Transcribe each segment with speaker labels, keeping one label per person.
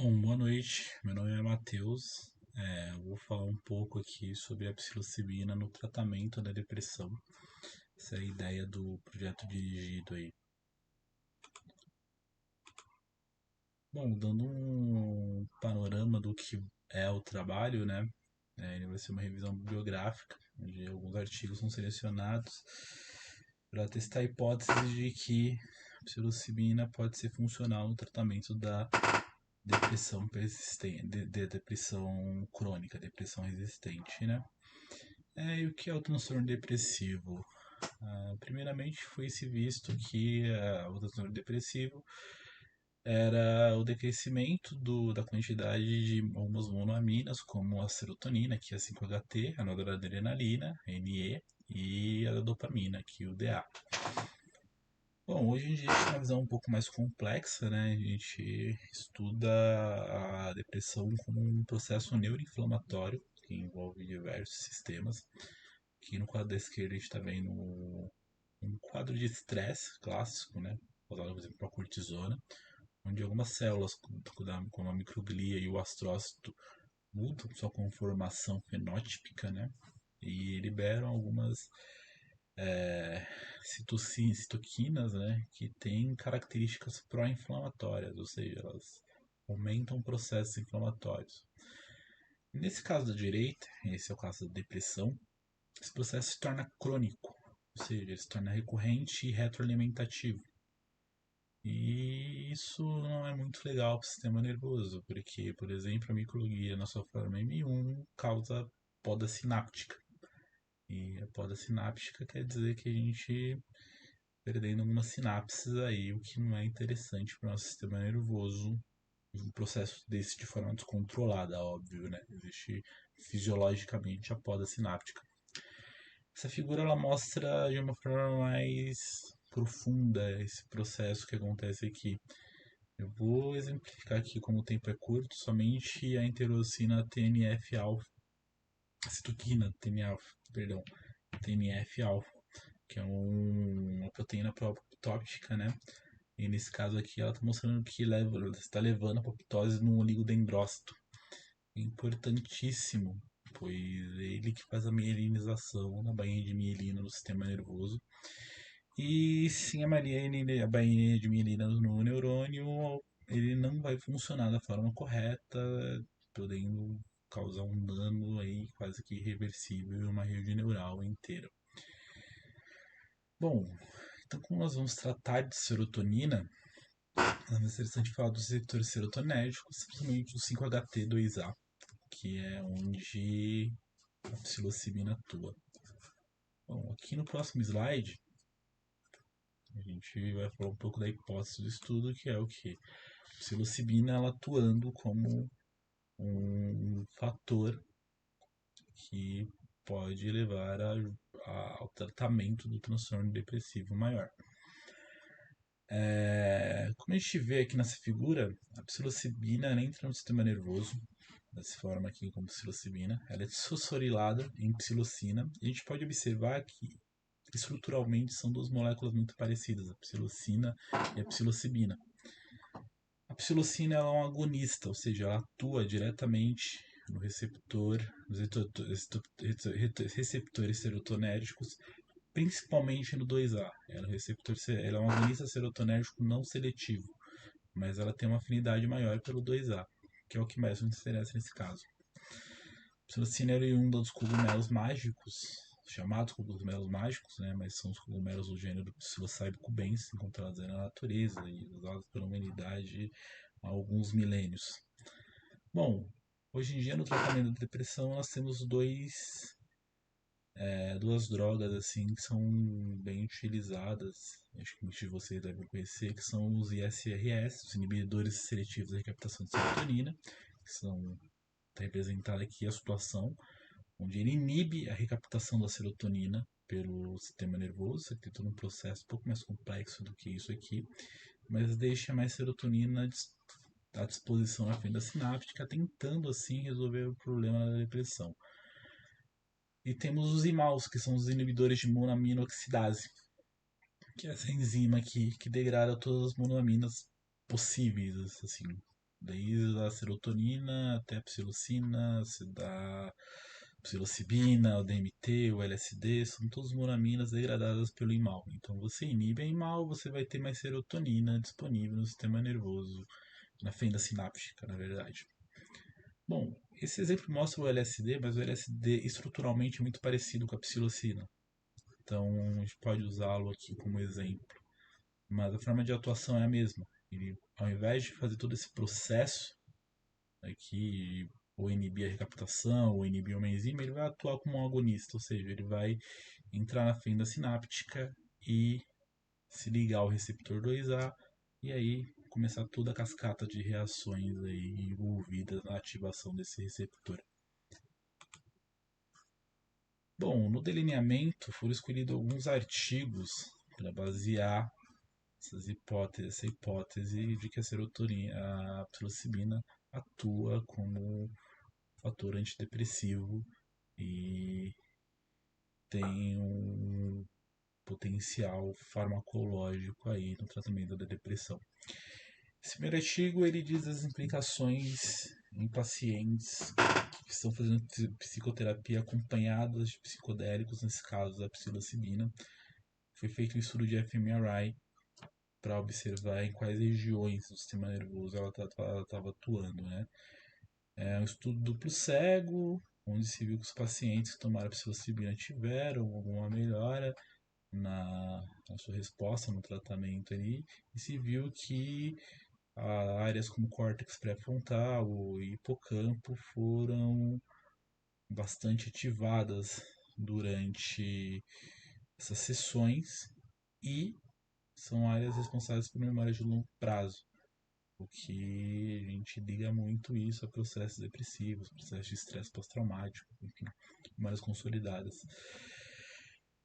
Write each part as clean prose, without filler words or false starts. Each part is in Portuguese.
Speaker 1: Bom, boa noite. Meu nome é Matheus. Eu vou falar um pouco aqui sobre a psilocibina no tratamento da depressão. Essa é a ideia do projeto dirigido aí. Bom, dando um panorama do que é o trabalho, né? Ele vai ser uma revisão bibliográfica, onde alguns artigos são selecionados para testar a hipótese de que a psilocibina pode ser funcional no tratamento da depressão persistente, de depressão crônica, depressão resistente, né? E o que é o transtorno depressivo? Primeiramente, foi-se visto que o transtorno depressivo era o decrescimento da quantidade de algumas monoaminas, como a serotonina, que é a 5-HT, a noradrenalina, NE, e a dopamina, que é o DA. Bom, hoje em dia a gente tem uma visão um pouco mais complexa, né? A gente estuda a depressão como um processo neuroinflamatório que envolve diversos sistemas. Aqui no quadro da esquerda a gente está vendo um quadro de estresse clássico, né? Causado, por exemplo, pela cortisona, onde algumas células, como a microglia e o astrócito, mudam sua conformação fenótipica, né? E liberam algumas citoquinas, né, que têm características pró-inflamatórias, ou seja, elas aumentam processos inflamatórios. Nesse caso da direita, esse é o caso da depressão, esse processo se torna crônico, ou seja, ele se torna recorrente e retroalimentativo. E isso não é muito legal para o sistema nervoso, porque, por exemplo, a microglia na sua forma M1 causa poda sináptica. E a poda sináptica quer dizer que a gente perdendo algumas sinapses aí, o que não é interessante para o nosso sistema nervoso. Um processo desse de forma descontrolada, óbvio, né? Existe fisiologicamente a poda sináptica. Essa figura ela mostra de uma forma mais profunda esse processo que acontece aqui. Eu vou exemplificar aqui, como o tempo é curto, somente a interleucina TNF-alfa, a citoquina TNF, perdão, TNF-alfa, que é uma proteína apoptótica, né? E nesse caso aqui ela está mostrando que está levando a apoptose no oligodendrócito. É importantíssimo, pois é ele que faz a mielinização na bainha de mielina no sistema nervoso. E sem a bainha de mielina no neurônio, ele não vai funcionar da forma correta, podendo causar um dano aí quase que irreversível em uma rede neural inteira. Bom, então como nós vamos tratar de serotonina, é interessante falar dos receptores serotonérgicos, principalmente do 5-HT2A, que é onde a psilocibina atua. Bom, aqui no próximo slide, a gente vai falar um pouco da hipótese do estudo, que é o que? A psilocibina ela atuando como um fator que pode levar ao tratamento do transtorno depressivo maior. Como a gente vê aqui nessa figura, a psilocibina entra no sistema nervoso, dessa forma aqui como psilocibina, ela é fosforilada em psilocina, e a gente pode observar que estruturalmente são duas moléculas muito parecidas, a psilocina e a psilocibina. A psilocina é um agonista, ou seja, ela atua diretamente no receptor, nos receptores serotonérgicos, principalmente no 2A. Ela é um agonista serotonérgico não seletivo, mas ela tem uma afinidade maior pelo 2A, que é o que mais nos interessa nesse caso. A psilocina é um dos cogumelos mágicos, chamados cogumelos mágicos, né, mas são os cogumelos do gênero Psilocybe cubensis, encontrados na natureza e usados pela humanidade há alguns milênios. Bom, hoje em dia no tratamento da depressão nós temos duas drogas assim que são bem utilizadas, acho que muitos de vocês devem conhecer, que são os ISRS, os inibidores seletivos da recaptação de serotonina, que são representada aqui a situação onde ele inibe a recaptação da serotonina pelo sistema nervoso, aqui tem todo um processo um pouco mais complexo do que isso aqui, mas deixa mais serotonina à disposição na fenda sináptica, tentando assim resolver o problema da depressão. E temos os imaus, que são os inibidores de monoaminoxidase, que é essa enzima aqui que degrada todas as monoaminas possíveis, assim. desde a serotonina até a psilocina, se dá psilocibina, o DMT, o LSD, são todas monaminas degradadas pelo IMAL. Então você inibe a IMAL, você vai ter mais serotonina disponível no sistema nervoso, na fenda sináptica, na verdade. Bom, esse exemplo mostra o LSD, mas o LSD estruturalmente é muito parecido com a psilocina. Então a gente pode usá-lo aqui como exemplo. Mas a forma de atuação é a mesma. Ele, ao invés de fazer todo esse processo aqui, ou inibir a recaptação, ou inibir uma enzima, ele vai atuar como um agonista, ou seja, ele vai entrar na fenda sináptica e se ligar ao receptor 2A e aí começar toda a cascata de reações aí envolvidas na ativação desse receptor. Bom, no delineamento foram escolhidos alguns artigos para basear essa hipótese de que a serotonina, a psilocibina atua como fator antidepressivo e tem um potencial farmacológico aí no tratamento da depressão. Esse primeiro artigo ele diz as implicações em pacientes que estão fazendo psicoterapia acompanhadas de psicodélicos, nesse caso a psilocibina. Foi feito um estudo de fMRI para observar em quais regiões do sistema nervoso ela estava atuando, né? É um estudo duplo cego, onde se viu que os pacientes que tomaram psilocibina tiveram alguma melhora na sua resposta no tratamento ali, e se viu que áreas como córtex pré-frontal e hipocampo foram bastante ativadas durante essas sessões e são áreas responsáveis por memória de longo prazo, o que a gente liga muito isso a processos depressivos, processos de estresse pós-traumático, enfim, memórias consolidadas.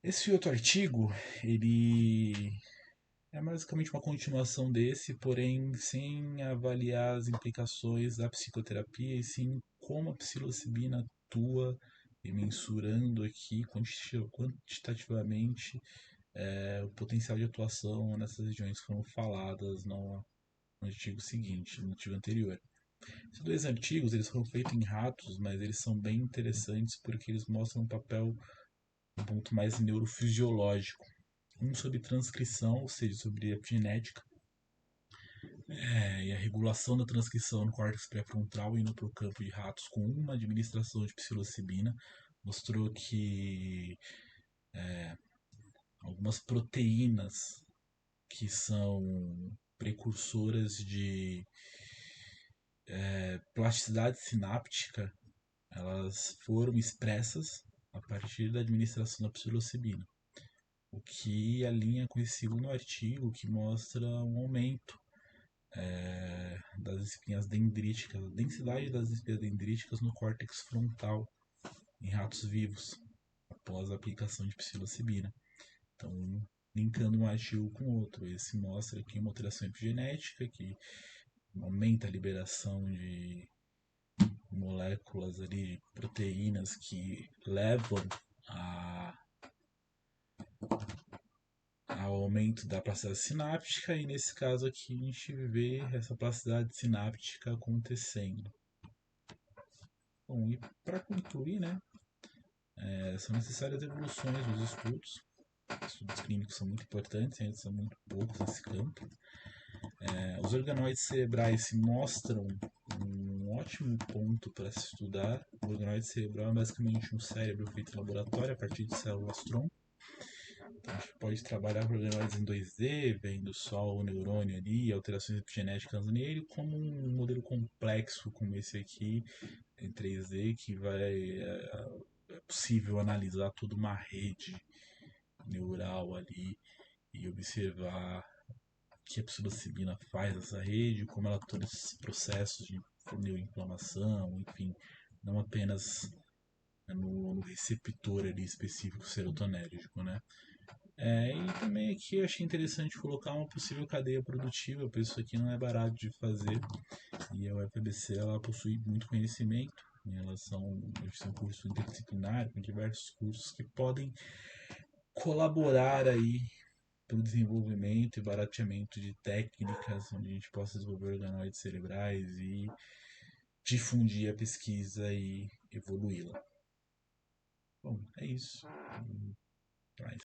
Speaker 1: Esse outro artigo, ele é basicamente uma continuação desse, porém sem avaliar as implicações da psicoterapia e sim como a psilocibina atua e mensurando aqui quantitativamente o potencial de atuação nessas regiões que foram faladas no artigo seguinte, no artigo anterior. Esses dois artigos eles foram feitos em ratos, mas eles são bem interessantes porque eles mostram um ponto mais neurofisiológico. Um sobre transcrição, ou seja, sobre epigenética, e a regulação da transcrição no córtex pré-frontal e no hipocampo de ratos com uma administração de psilocibina mostrou que algumas proteínas que são precursoras de plasticidade sináptica, elas foram expressas a partir da administração da psilocibina, o que alinha com esse segundo artigo que mostra um aumento das espinhas dendríticas, a densidade das espinhas dendríticas no córtex frontal em ratos vivos após a aplicação de psilocibina. Então, linkando um artigo com o outro, esse mostra aqui uma alteração epigenética que aumenta a liberação de moléculas ali, proteínas que levam ao aumento da plasticidade sináptica e nesse caso aqui a gente vê essa plasticidade sináptica acontecendo. Bom, e para concluir, né, são necessárias evoluções nos estudos. Estudos clínicos são muito importantes, ainda são muito poucos nesse campo. Os organoides cerebrais se mostram um ótimo ponto para se estudar. O organoide cerebral é basicamente um cérebro feito em laboratório a partir de células-tronco. Então, a gente pode trabalhar com organoides em 2D, vendo só o neurônio ali, alterações epigenéticas nele, como um modelo complexo como esse aqui, em 3D, que é possível analisar toda uma rede neural ali e observar o que a psilocibina faz nessa rede, como ela todos esses processos de neuroinflamação, enfim, não apenas no receptor ali específico serotonérgico, né? E também aqui eu achei interessante colocar uma possível cadeia produtiva, pois isso aqui não é barato de fazer e a UFABC ela possui muito conhecimento em relação a um curso interdisciplinar com diversos cursos que podem colaborar aí para o desenvolvimento e barateamento de técnicas onde a gente possa desenvolver organoides cerebrais e difundir a pesquisa e evoluí-la. Bom, é isso.